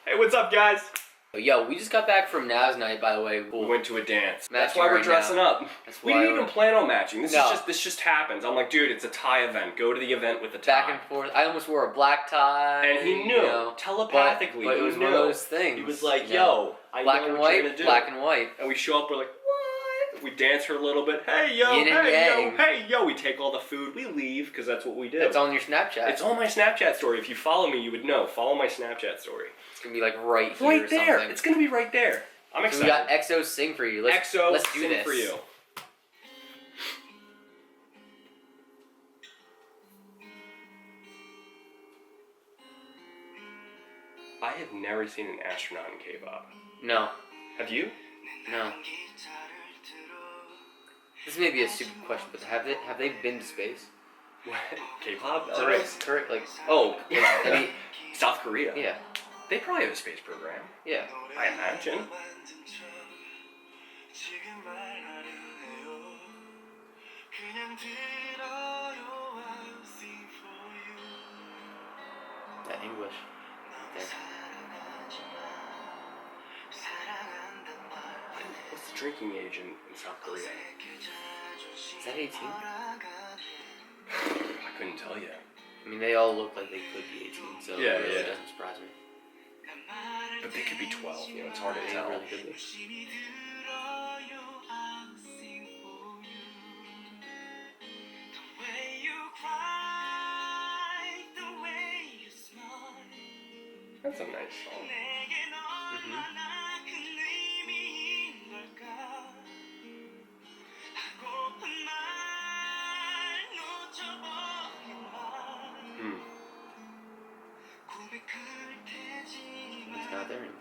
Hey, what's up, guys? Yo, we just got back from Now's night, by the way. We went to a dance. That's why we're dressing up. We didn't even plan on matching. This just happens. I'm like, dude, it's a tie event. Go to the event with a tie. Back and forth. I almost wore a black tie. And he knew telepathically. But it was one of those things. He was like, yo, I know what you're gonna do. Black and white. And we show up. We're like, what? We dance for a little bit. Hey yo, Yin and yang. hey yo. We take all the food. We leave because that's what we do. It's on your Snapchat. It's on my Snapchat story. If you follow me, you would know. Follow my Snapchat story. It's gonna be like right here. Right there. Something. It's gonna be right there. I'm excited. So we got EXO sing for you. Let's do sing this for you. I have never seen an astronaut in K-pop. No. Have you? No. This may be a stupid question, but have they been to space? What? K-pop? Correct. Like I mean, South Korea. Yeah. They probably have a space program. Yeah. I imagine. That English. There. What's the drinking age in South Korea? Is that 18? I couldn't tell you. I mean, they all look like they could be 18, so yeah, it really doesn't surprise me. But they could be 12, you know, it's hard to tell. Really could be. That's a nice song. It's not there anymore.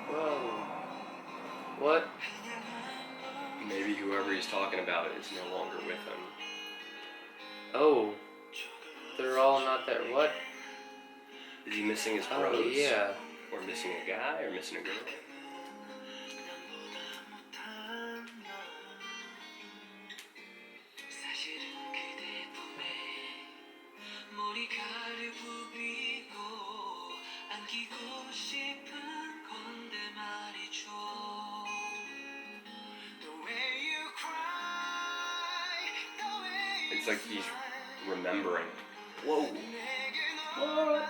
Whoa. What? Maybe whoever he's talking about is no longer with him. Oh. They're all not there. What? Is he missing his bros? Oh, yeah. Or missing a guy, or missing a girl? It's like he's remembering. Whoa. What?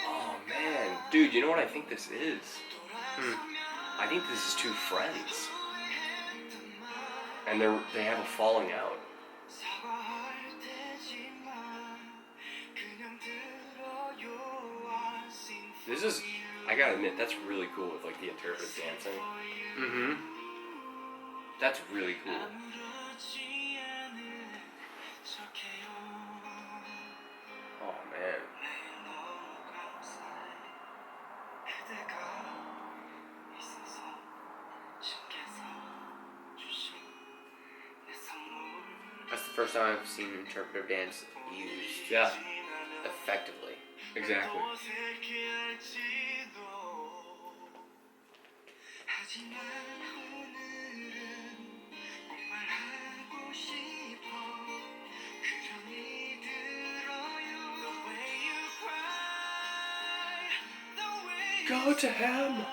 Oh man. Dude, you know what I think this is? I think this is two friends. And they have a falling out. This is, I gotta admit, that's really cool with like the interpretive dancing. Mm-hmm. That's really cool. Oh man. That's the first time I've seen interpretive dance used. Yeah. Effectively. Exactly. Go to him.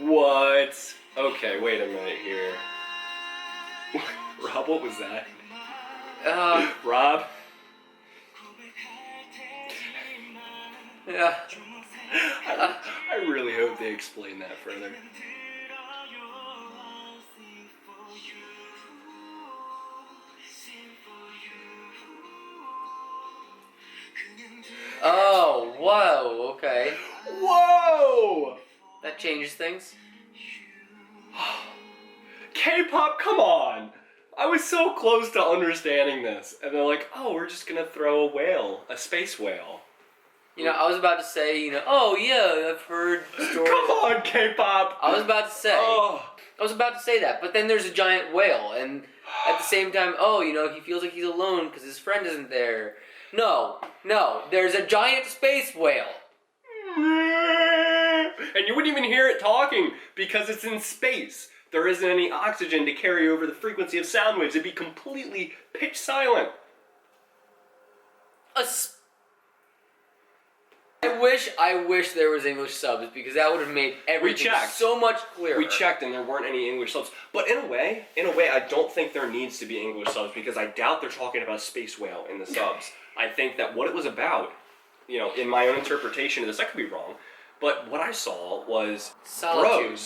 What? Okay, wait a minute here. Rob, what was that? Rob? Yeah. I really hope they explain that further. Oh, whoa, okay. Whoa! That changes things. K-pop, come on! I was so close to understanding this. And they're like, oh, we're just gonna throw a whale, a space whale. You know, I was about to say, oh yeah, I've heard stories. Come on, K-pop! I was about to say. Oh. I was about to say that, but then there's a giant whale, and at the same time, he feels like he's alone because his friend isn't there. No, there's a giant space whale. And you wouldn't even hear it talking because it's in space. There isn't any oxygen to carry over the frequency of sound waves. It'd be completely pitch silent. I wish there was English subs because that would have made everything so much clearer. We checked and there weren't any English subs. But in a way, I don't think there needs to be English subs because I doubt they're talking about a space whale in the subs. I think that what it was about, you know, in my own interpretation of this, I could be wrong, but what I saw was Solitude.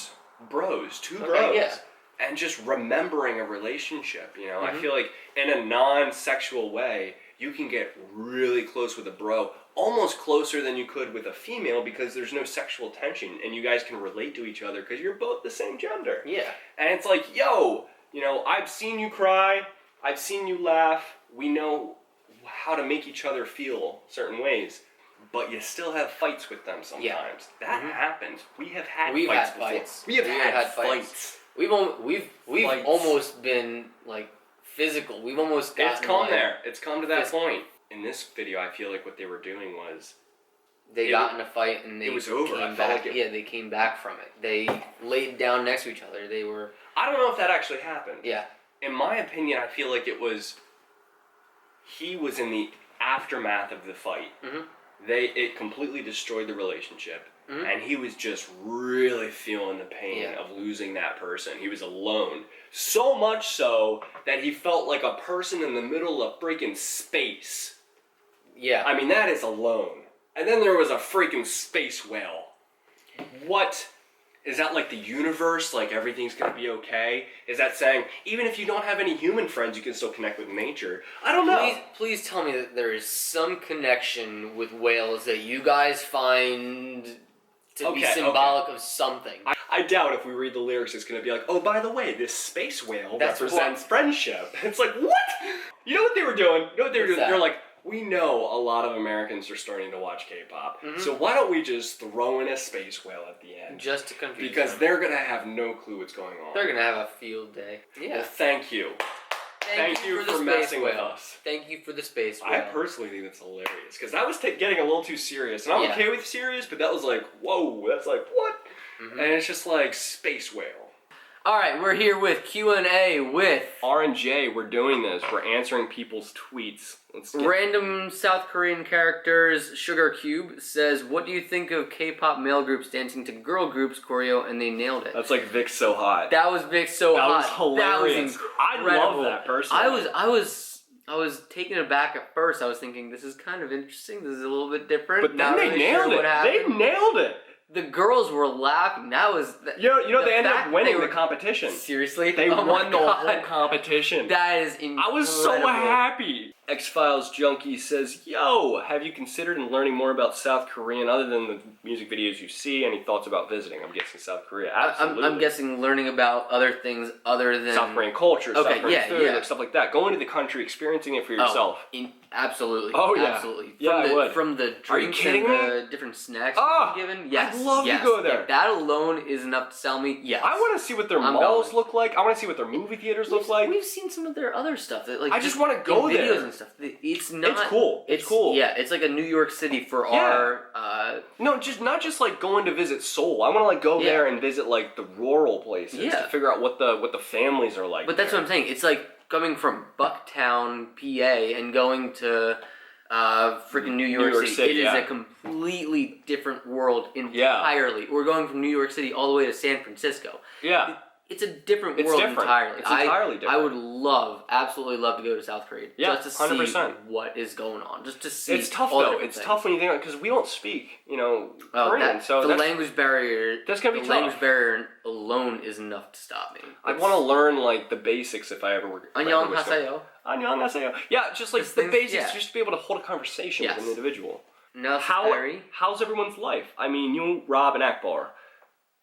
two bros. Yeah. And just remembering a relationship, you know. I feel like in a non-sexual way, you can get really close with a bro, almost closer than you could with a female because there's no sexual tension and you guys can relate to each other because you're both the same gender. Yeah. And it's like, yo, you know, I've seen you cry, I've seen you laugh, we know how to make each other feel certain ways, but you still have fights with them sometimes. Yeah. That happens. We have had We've fights had before. fights. We have had fights. We've Fights. almost been like physical. We've almost gotten It's come like, there. It's come to that point. In this video, I feel like what they were doing was they got in a fight and they it was over. came I felt back. like they came back from it. They laid down next to each other. They were. I don't know if that actually happened. Yeah. In my opinion, I feel like he was in the aftermath of the fight. Mm-hmm. It completely destroyed the relationship. And he was just really feeling the pain of losing that person. He was alone. So much so that he felt like a person in the middle of freaking space. Yeah. I mean, that is alone. And then there was a freaking space whale. What? Is that like the universe? Like everything's gonna be okay? Is that saying, even if you don't have any human friends, you can still connect with nature? I don't know. Please tell me that there is some connection with whales that you guys find to be symbolic of something. I doubt if we read the lyrics, it's going to be like, oh, by the way, this space whale represents friendship. It's like, what? You know what they were doing? They're like, we know a lot of Americans are starting to watch K-pop, so why don't we just throw in a space whale at the end? Just to confuse Because them. they're going to have no clue what's going on. They're going to have a field day. Yeah. Well, thank you. Thank you for messing with us. Thank you for the space whale. I personally think that's hilarious, because that was getting a little too serious. And I'm okay with serious, but that was like, whoa, that's like, what? And it's just like, space whale. Alright, we're here with Q&A with... R&J, we're doing this. We're answering people's tweets. Random South Korean characters. Sugar Cube says, what do you think of K-pop male groups dancing to girl groups choreo, and they nailed it? That's like Vic So Hot. That was Vic So Hot. That was hilarious. That was incredible. I love that personally. I was taken aback at first. I was thinking, this is kind of interesting. This is a little bit different. But then they nailed it. They nailed it. The girls were laughing. That was... You know they ended up winning the competition. Seriously? They won the whole competition. That is incredible. I was so happy. X-Files Junkie says, yo, have you considered learning more about South Korean other than the music videos you see? Any thoughts about visiting? I'm guessing South Korea. Absolutely. I'm guessing learning about other things other than... South Korean culture, South Korean food, like stuff like that. Going to the country, experiencing it for yourself. Absolutely. Oh, yeah. Absolutely. I would. From the drinks Are you kidding and me? the different snacks given. Yes. I'd love to go there. Yeah, that alone is enough to sell me. Yes. I want to see what their malls look like. I want to see what their movie theaters look like. We've seen some of their other stuff. That, like, I just want to go videos there. And stuff. It's cool. It's cool. Yeah, it's like a New York City for our... No, not just like going to visit Seoul. I want to like go there and visit like the rural places to figure out what the families are like. But that's what I'm saying. It's like coming from Bucktown, PA, and going to freaking New York City. It is a completely different world entirely. We're going from New York City all the way to San Francisco. Yeah. It's a different world entirely. It's entirely different. I would absolutely love to go to South Korea just to 100%. see what is going on. Just to see. It's tough though. It's tough when you think because we don't speak, Korean. So the language barrier. That's gonna be tough. tough. The language barrier alone is enough to stop me. I want to learn like the basics if I ever were. Annyeonghaseyo. Annyeonghaseyo. Yeah, just like the basics, just to be able to hold a conversation with an individual. No, how's everyone's life? I mean, you, Rob, and Akbar.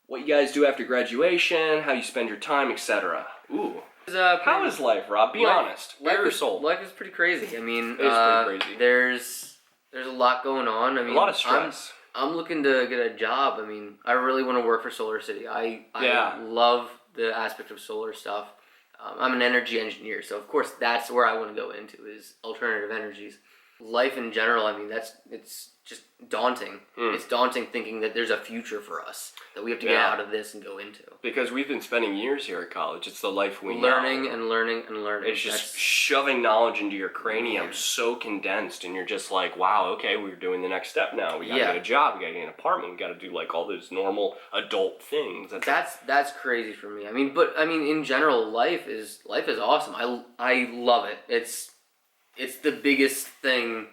What you guys do after graduation, how you spend your time, etc. Ooh. How is life, Rob? Be honest. Bare your soul. Life is pretty crazy. I mean, it is pretty crazy. There's a lot going on. I mean, a lot of stress. I'm looking to get a job. I mean, I really want to work for Solar City. I love the aspect of solar stuff. I'm an energy engineer, so of course that's where I want to go into is alternative energies. Life in general, I mean, it's just daunting. It's daunting thinking that there's a future for us that we have to get out of this and go into. Because we've been spending years here at college. It's the life we learning know. and learning and learning. It's just shoving knowledge into your cranium so condensed, and you're just like, wow, okay, we're doing the next step now. We gotta get a job, we gotta get an apartment, we gotta do like all those normal adult things. That's crazy for me. I mean, in general, life is awesome. I love it. It's the biggest thing.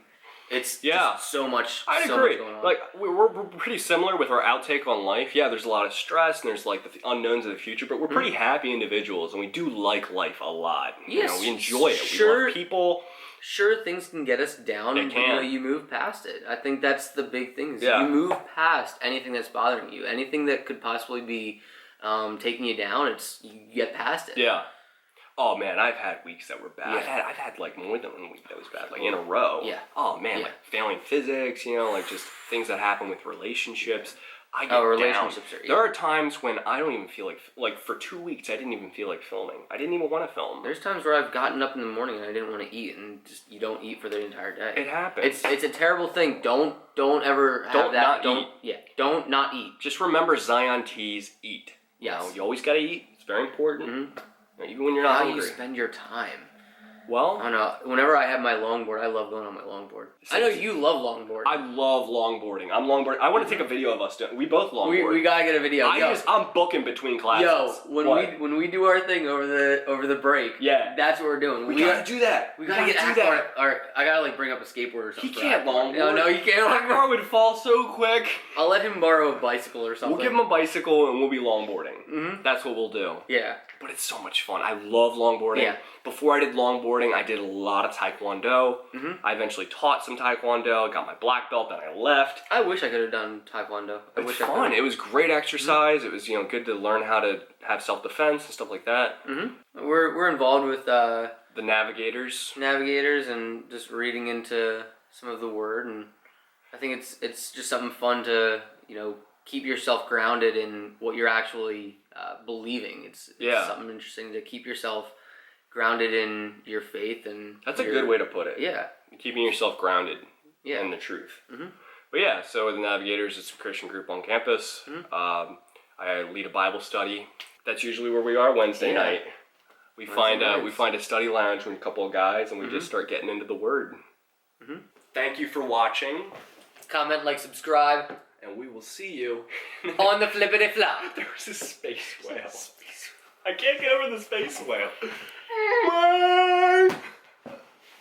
It's just so much. I agree. Much going on. Like we're pretty similar with our outtake on life. Yeah, there's a lot of stress and there's like the unknowns of the future, but we're pretty happy individuals and we do like life a lot. Yes, we enjoy it. Sure, we love people. Sure, things can get us down, but you move past it. I think that's the big thing. Is you move past anything that's bothering you, anything that could possibly be taking you down. You get past it. Yeah. Oh man, I've had weeks that were bad. I've had like more than 1 week that was bad, like in a row. Yeah. Oh man, like failing physics, like just things that happen with relationships. I get relationships down. There are times when I don't even feel like for 2 weeks I didn't even feel like filming. I didn't even want to film. There's times where I've gotten up in the morning and I didn't want to eat, and just you don't eat for the entire day. It happens. It's a terrible thing. Don't ever have that. Don't not eat. Just remember Zion T's eat. Yes. You always gotta eat. It's very important. Mm-hmm. Even when you're not hungry. How do you spend your time? Well, I don't know. Whenever I have my longboard, I love going on my longboard. I know you love longboarding. I love longboarding. I'm longboarding. I want to take a video of us doing. We both longboard. We gotta get a video. I'm booking between classes. When we do our thing over the break, that's what we're doing. We gotta do that. We gotta do that. I gotta bring up a skateboard or something. He can't longboard. No, you can't longboard. That car would fall so quick. I'll let him borrow a bicycle or something. We'll give him a bicycle and we'll be longboarding. Mm-hmm. That's what we'll do. Yeah. But it's so much fun. I love longboarding. Yeah. Before I did longboarding, I did a lot of Taekwondo. Mm-hmm. I eventually taught some Taekwondo, got my black belt, then I left. I wish I could have done Taekwondo. It's fun. It was great exercise. Mm-hmm. It was good to learn how to have self-defense and stuff like that. Mm-hmm. We're involved with the navigators. Navigators and just reading into some of the word, and I think it's just something fun to keep yourself grounded in what you're actually believing. It's something interesting to keep yourself grounded in your faith, and that's a good way to put it. Yeah, keeping yourself grounded in the truth. Mm-hmm. But so the Navigators, it's a Christian group on campus. Mm-hmm. I lead a Bible study. That's usually where we are Wednesday night. We find a study lounge with a couple of guys, and we just start getting into the Word. Mm-hmm. Thank you for watching. Comment, like, subscribe. And we will see you on the flippity flop. There was a space whale. I can't get over the space whale.